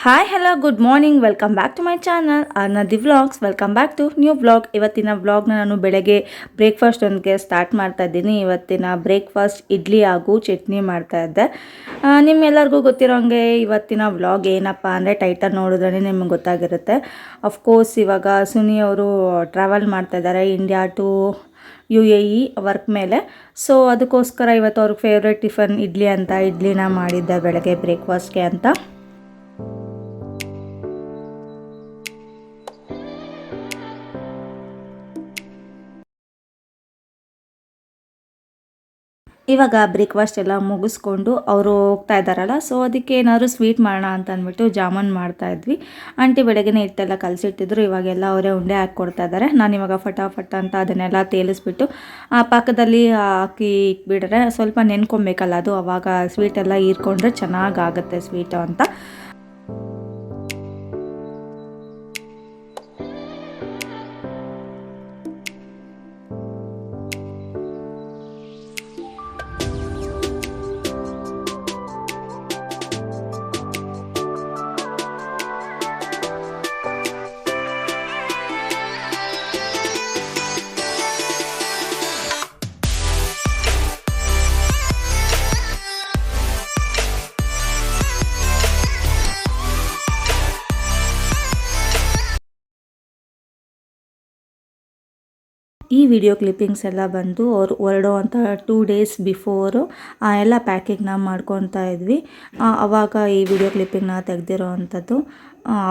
Hi hello good morning welcome back to my channel Nadi vlogs. Welcome back to new vlog. ಇವತ್ತಿನ ವ್ಲಾಗ್ನ ನಾನು ಬೆಳಗ್ಗೆ breakfast ಒಂದಿಗೆ start ಮಾಡ್ತಾ ಇದ್ದೀನಿ. ಇವತ್ತಿನ ಬ್ರೇಕ್ಫಾಸ್ಟ್ ಇಡ್ಲಿ ಹಾಗೂ ಚಟ್ನಿ ಮಾಡ್ತಾ ಇದ್ದೆ. ನಿಮ್ಮೆಲ್ಲರಿಗೂ ಗೊತ್ತಿರೋ ಹಂಗೆ ಇವತ್ತಿನ ವ್ಲಾಗ್ ಏನಪ್ಪ ಅಂದರೆ ಟೈಟಲ್ ನೋಡಿದ್ರೆ ನಿಮ್ಗೆ ಗೊತ್ತಾಗಿರುತ್ತೆ. ಅಫ್ಕೋರ್ಸ್ ಇವಾಗ ಸುನಿ ಅವರು ಟ್ರಾವೆಲ್ ಮಾಡ್ತಾ ಇದ್ದಾರೆ ಇಂಡಿಯಾ ಟು UAE ವರ್ಕ್ ಮೇಲೆ. ಸೊ ಅದಕ್ಕೋಸ್ಕರ ಇವತ್ತು ಅವ್ರಿಗೆ ಫೇವ್ರೆಟ್ ಟಿಫನ್ ಇಡ್ಲಿ ಅಂತ ಇಡ್ಲಿನ ಮಾಡಿದ್ದೆ ಬೆಳಗ್ಗೆ ಬ್ರೇಕ್ಫಾಸ್ಟ್ಗೆ ಅಂತ. ಇವಾಗ ಬ್ರೇಕ್ಫಾಸ್ಟ್ ಎಲ್ಲ ಮುಗಿಸ್ಕೊಂಡು ಅವರು ಹೋಗ್ತಾ ಇದ್ದಾರಲ್ಲ, ಸೊ ಅದಕ್ಕೆ ಏನಾದರೂ ಸ್ವೀಟ್ ಮಾಡೋಣ ಅಂತ ಅಂದ್ಬಿಟ್ಟು ಜಾಮೂನ್ ಮಾಡ್ತಾಯಿದ್ವಿ. ಆಂಟಿ ಬೆಳಗ್ಗೆನೇ ಹಿಟ್ಟೆಲ್ಲ ಕಲಸಿಟ್ಟಿದ್ರು, ಇವಾಗೆಲ್ಲ ಅವರೇ ಉಂಡೆ ಹಾಕ್ಕೊಡ್ತಾ ಇದ್ದಾರೆ. ನಾನು ಇವಾಗ ಫಟಾಫಟ್ ಅಂತ ಅದನ್ನೆಲ್ಲ ತೇಲಿಸ್ಬಿಟ್ಟು ಆ ಪಾಕದಲ್ಲಿ ಹಾಕಿ ಇಟ್ಬಿಟ್ರೆ ಸ್ವಲ್ಪ ನೆನ್ಕೊಬೇಕಲ್ಲ, ಅದು ಅವಾಗ ಸ್ವೀಟೆಲ್ಲ ಹೀರ್ಕೊಂಡ್ರೆ ಚೆನ್ನಾಗಾಗುತ್ತೆ ಸ್ವೀಟು ಅಂತ. ಈ ವಿಡಿಯೋ ಕ್ಲಿಪ್ಪಿಂಗ್ಸ್ ಎಲ್ಲ ಬಂದು ಅವ್ರು ಹೊರಡುವಂಥ 2 days ಬಿಫೋರು ಎಲ್ಲ ಪ್ಯಾಕಿಂಗ್ನ ಮಾಡ್ಕೊತಾ ಇದ್ವಿ. ಆವಾಗ ಈ ವಿಡಿಯೋ ಕ್ಲಿಪ್ಪಿಂಗ್ನ ತೆಗೆದಿರೋ ಅಂಥದ್ದು.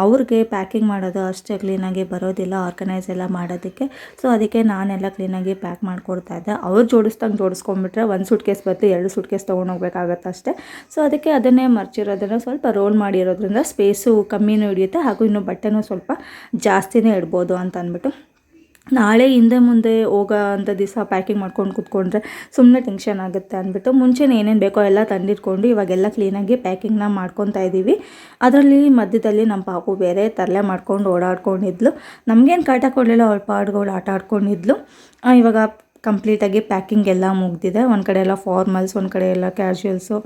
ಅವ್ರಿಗೆ ಪ್ಯಾಕಿಂಗ್ ಮಾಡೋದು ಅಷ್ಟೇ ಕ್ಲೀನಾಗಿ ಬರೋದಿಲ್ಲ, ಆರ್ಗನೈಸ್ ಎಲ್ಲ ಮಾಡೋದಕ್ಕೆ. ಸೊ ಅದಕ್ಕೆ ನಾನೆಲ್ಲ ಕ್ಲೀನಾಗಿ ಪ್ಯಾಕ್ ಮಾಡಿಕೊಡ್ತಾ ಇದ್ದೆ. ಅವ್ರು ಜೋಡಿಸ್ದಂಗೆ ಜೋಡಿಸ್ಕೊಂಡ್ಬಿಟ್ರೆ 1 ಸೂಟ್ಕೇಸ್ ಬದಲು 2 ಸೂಟ್ಕೇಸ್ ತೊಗೊಂಡೋಗ್ಬೇಕಾಗತ್ತೆ ಅಷ್ಟೇ. ಸೊ ಅದಕ್ಕೆ ಅದನ್ನೇ ಮರ್ಚಿರೋದನ್ನು ಸ್ವಲ್ಪ ರೋಲ್ ಮಾಡಿರೋದ್ರಿಂದ ಸ್ಪೇಸು ಕಮ್ಮಿನೂ ಹಿಡಿಯುತ್ತೆ, ಹಾಗೂ ಇನ್ನೂ ಬಟ್ಟೆನೂ ಸ್ವಲ್ಪ ಜಾಸ್ತಿನೇ ಇಡ್ಬೋದು ಅಂತ ಅಂದ್ಬಿಟ್ಟು. ನಾಳೆ ಹಿಂದೆ ಮುಂದೆ ಹೋಗೋ ಅಂಥ ದಿವಸ ಪ್ಯಾಕಿಂಗ್ ಮಾಡ್ಕೊಂಡು ಕೂತ್ಕೊಂಡ್ರೆ ಸುಮ್ಮನೆ ಟೆನ್ಷನ್ ಆಗುತ್ತೆ ಅಂದ್ಬಿಟ್ಟು ಮುಂಚೆನೇ ಏನೇನು ಬೇಕೋ ಎಲ್ಲ ತಂದಿಟ್ಕೊಂಡು ಇವಾಗೆಲ್ಲ ಕ್ಲೀನಾಗಿ ಪ್ಯಾಕಿಂಗ್ನ ಮಾಡ್ಕೊತಾ ಇದ್ದೀವಿ. ಅದರಲ್ಲಿ ಮಧ್ಯದಲ್ಲಿ ನಮ್ಮ ಪಾಪು ಬೇರೆ ತರಲೆ ಮಾಡ್ಕೊಂಡು ಓಡಾಡ್ಕೊಂಡಿದ್ಲು. ನಮಗೇನು ಕಾಟ ಕೊಡಲಿಲ್ಲ, ಅವಳ ಪಾಡ್ಗಳು ಆಟ ಆಡ್ಕೊಂಡಿದ್ಲು. ಇವಾಗ ಕಂಪ್ಲೀಟಾಗಿ ಪ್ಯಾಕಿಂಗ್ ಎಲ್ಲ ಮುಗ್ದಿದೆ. ಒಂದು ಕಡೆ ಎಲ್ಲ ಫಾರ್ಮಲ್ಸ್, ಒಂದು ಕಡೆ ಎಲ್ಲ ಕ್ಯಾಶುವಲ್ಸು,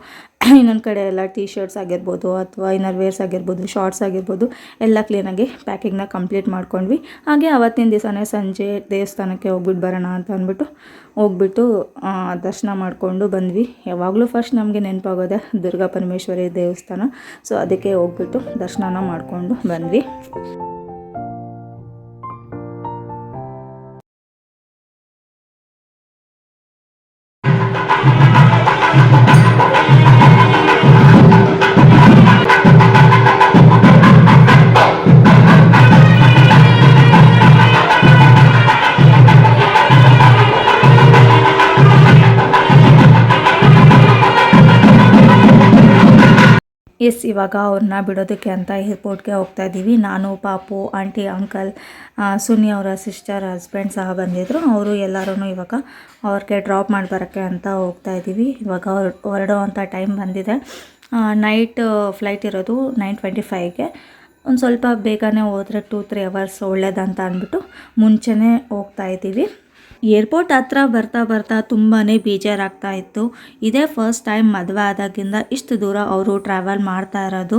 ಇನ್ನೊಂದು ಕಡೆ ಎಲ್ಲ ಟೀ ಶರ್ಟ್ಸ್ ಆಗಿರ್ಬೋದು ಅಥವಾ ಇನ್ನರ್ ವೇರ್ಸ್ ಆಗಿರ್ಬೋದು, ಶಾರ್ಟ್ಸ್ ಆಗಿರ್ಬೋದು, ಎಲ್ಲ ಕ್ಲೀನಾಗಿ ಪ್ಯಾಕಿಂಗ್ನ ಕಂಪ್ಲೀಟ್ ಮಾಡ್ಕೊಂಡ್ವಿ. ಹಾಗೆ ಅವತ್ತಿನ ದಿವಸನೇ ಸಂಜೆ ದೇವಸ್ಥಾನಕ್ಕೆ ಹೋಗ್ಬಿಟ್ಟು ಬರೋಣ ಅಂತ ಅಂದ್ಬಿಟ್ಟು ಹೋಗ್ಬಿಟ್ಟು ದರ್ಶನ ಮಾಡಿಕೊಂಡು ಬಂದ್ವಿ. ಯಾವಾಗಲೂ ಫಸ್ಟ್ ನಮಗೆ ನೆನಪಾಗೋದೆ ದುರ್ಗಾ ಪರಮೇಶ್ವರಿ ದೇವಸ್ಥಾನ. ಸೊ ಅದಕ್ಕೆ ಹೋಗ್ಬಿಟ್ಟು ದರ್ಶನ ಮಾಡಿಕೊಂಡು ಬಂದ್ವಿ. ಇವಾಗ ಅವ್ರನ್ನ ಬಿಡೋದಕ್ಕೆ ಅಂತ ಏರ್ಪೋರ್ಟ್ಗೆ ಹೋಗ್ತಾ ಇದ್ದೀವಿ. ನಾನು, ಪಾಪು, ಆಂಟಿ, ಅಂಕಲ್, ಸುನಿ ಅವರ ಸಿಸ್ಟರ್, ಹಸ್ಬೆಂಡ್ ಸಹ ಬಂದಿದ್ದರು. ಅವರು ಎಲ್ಲರೂ ಇವಾಗ ಅವ್ರಿಗೆ ಡ್ರಾಪ್ ಮಾಡಿ ಬರೋಕ್ಕೆ ಅಂತ ಹೋಗ್ತಾ ಇದ್ದೀವಿ. ಇವಾಗ ಹೊರಡೋ ಅಂಥ ಟೈಮ್ ಬಂದಿದೆ. ನೈಟ್ ಫ್ಲೈಟ್ ಇರೋದು 9:25ಗೆ. ಒಂದು ಸ್ವಲ್ಪ ಬೇಗನೆ ಹೋದರೆ 2-3 hours ಒಳ್ಳೇದಂತ ಅಂದ್ಬಿಟ್ಟು ಮುಂಚೆನೇ ಹೋಗ್ತಾ ಇದ್ದೀವಿ. ಏರ್ಪೋರ್ಟ್ ಹತ್ರ ಬರ್ತಾ ಬರ್ತಾ ತುಂಬಾ ಬೇಜಾರಾಗ್ತಾ ಇತ್ತು. ಇದೇ ಫಸ್ಟ್ ಟೈಮ್ ಮದುವೆ ಆದಾಗಿಂದ ಇಷ್ಟು ದೂರ ಅವರು ಟ್ರಾವೆಲ್ ಮಾಡ್ತಾ ಇರೋದು.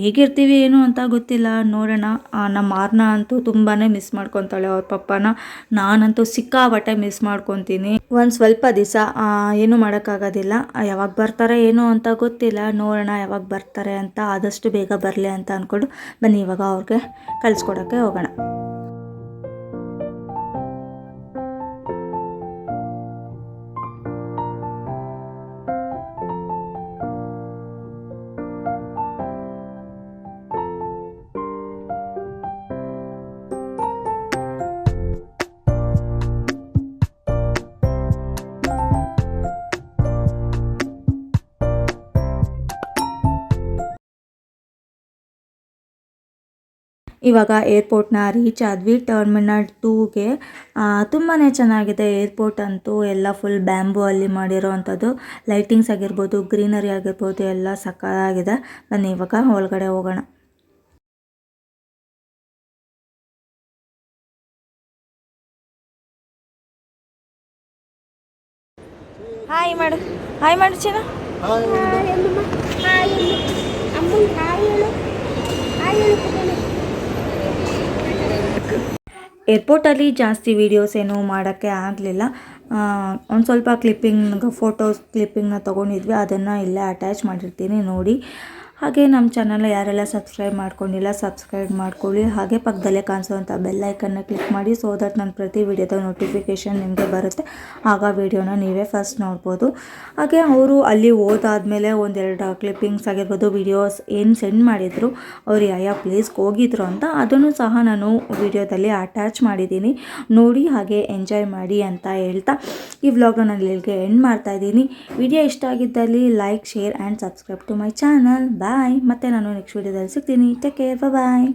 ಹೇಗಿರ್ತೀವಿ ಏನು ಅಂತ ಗೊತ್ತಿಲ್ಲ, ನೋಡೋಣ. ನಮ್ಮ ಮಾರ್ನ ಅಂತೂ ತುಂಬಾ ಮಿಸ್ ಮಾಡ್ಕೊತಾಳೆ ಅವ್ರ ಪಪ್ಪನ. ನಾನಂತೂ ಸಿಕ್ಕಾಬಟ್ಟೆ ಮಿಸ್ ಮಾಡ್ಕೊತೀನಿ. ಒಂದು ಸ್ವಲ್ಪ ದಿವಸ ಏನೂ ಮಾಡೋಕ್ಕಾಗೋದಿಲ್ಲ. ಯಾವಾಗ ಬರ್ತಾರೆ ಏನೋ ಅಂತ ಗೊತ್ತಿಲ್ಲ, ನೋಡೋಣ ಯಾವಾಗ ಬರ್ತಾರೆ ಅಂತ. ಆದಷ್ಟು ಬೇಗ ಬರಲಿ ಅಂತ ಅಂದ್ಕೊಂಡು ಬನ್ನಿ ಇವಾಗ ಅವ್ರಿಗೆ ಕಳಿಸ್ಕೊಡೋಕ್ಕೆ ಹೋಗೋಣ. ಇವಾಗ ಏರ್ಪೋರ್ಟ್ನ ರೀಚ್ ಆದ್ವಿ. ಟರ್ಮಿನಲ್ 2ಗೆ ತುಂಬಾ ಚೆನ್ನಾಗಿದೆ ಏರ್ಪೋರ್ಟ್ ಅಂತೂ. ಎಲ್ಲ ಫುಲ್ ಬ್ಯಾಂಬೂ ಅಲ್ಲಿ ಮಾಡಿರೋ ಅಂಥದ್ದು. ಲೈಟಿಂಗ್ಸ್ ಆಗಿರ್ಬೋದು, ಗ್ರೀನರಿ ಆಗಿರ್ಬೋದು, ಎಲ್ಲ ಸಕ್ಕತ್ತಾಗಿದೆ. ಬನ್ನಿ ಇವಾಗ ಒಳಗಡೆ ಹೋಗೋಣ. ಹಾಯ್ ಮಾಡು, ಹಾಯ್ ಮಾಡು ಚಿನ್ನ. ಏರ್ಪೋರ್ಟಲ್ಲಿ ಜಾಸ್ತಿ ವೀಡಿಯೋಸ್ ಏನೂ ಮಾಡೋಕ್ಕೆ ಆಗಲಿಲ್ಲ. ಒಂದು ಸ್ವಲ್ಪ ಫೋಟೋಸ್ ಕ್ಲಿಪ್ಪಿಂಗ್ನ ತೊಗೊಂಡಿದ್ವಿ, ಅದನ್ನು ಇಲ್ಲೇ ಅಟ್ಯಾಚ್ ಮಾಡಿರ್ತೀನಿ ನೋಡಿ. ಹಾಗೆ ನಮ್ಮ ಚಾನಲ್ನ ಯಾರೆಲ್ಲ ಸಬ್ಸ್ಕ್ರೈಬ್ ಮಾಡ್ಕೊಂಡಿಲ್ಲ ಸಬ್ಸ್ಕ್ರೈಬ್ ಮಾಡ್ಕೊಳ್ಳಿ. ಹಾಗೆ ಪಕ್ಕದಲ್ಲೇ ಕಾಣಿಸೋವಂಥ ಬೆಲ್ ಐಕನ್ನ ಕ್ಲಿಕ್ ಮಾಡಿ, ಸೊ ದಟ್ ನಾನು ಪ್ರತಿ ವಿಡಿಯೋದ ನೋಟಿಫಿಕೇಷನ್ ನಿಮಗೆ ಬರುತ್ತೆ. ಆಗ ವಿಡಿಯೋನ ನೀವೇ ಫಸ್ಟ್ ನೋಡ್ಬೋದು. ಹಾಗೆ ಅವರು ಅಲ್ಲಿ ಹೋದಾದ್ಮೇಲೆ ಒಂದೆರಡು ಕ್ಲಿಪ್ಪಿಂಗ್ಸ್ ಆಗಿರ್ಬೋದು, ವಿಡಿಯೋಸ್ ಏನು ಸೆಂಡ್ ಮಾಡಿದರು, ಅವ್ರು ಯಾವ ಪ್ಲೇಸ್ಗೆ ಹೋಗಿದ್ರು ಅಂತ ಅದನ್ನು ಸಹ ನಾನು ವಿಡಿಯೋದಲ್ಲಿ ಅಟ್ಯಾಚ್ ಮಾಡಿದ್ದೀನಿ ನೋಡಿ. ಹಾಗೆ ಎಂಜಾಯ್ ಮಾಡಿ ಅಂತ ಹೇಳ್ತಾ ಈ ವ್ಲಾಗ್ನ ನಾನು ಇಲ್ಲಿಗೆ ಎಂಡ್ ಮಾಡ್ತಾ ಇದ್ದೀನಿ. ವಿಡಿಯೋ ಇಷ್ಟ ಆಗಿದ್ದಲ್ಲಿ like, share and subscribe to my channel. Bye. ಮತ್ತೆ ನಾನು ನೆಕ್ಸ್ಟ್ ವಿಡಿಯೋದಲ್ಲಿ ಸಿಗ್ತೀನಿ. Take care. ಬಾಯ್.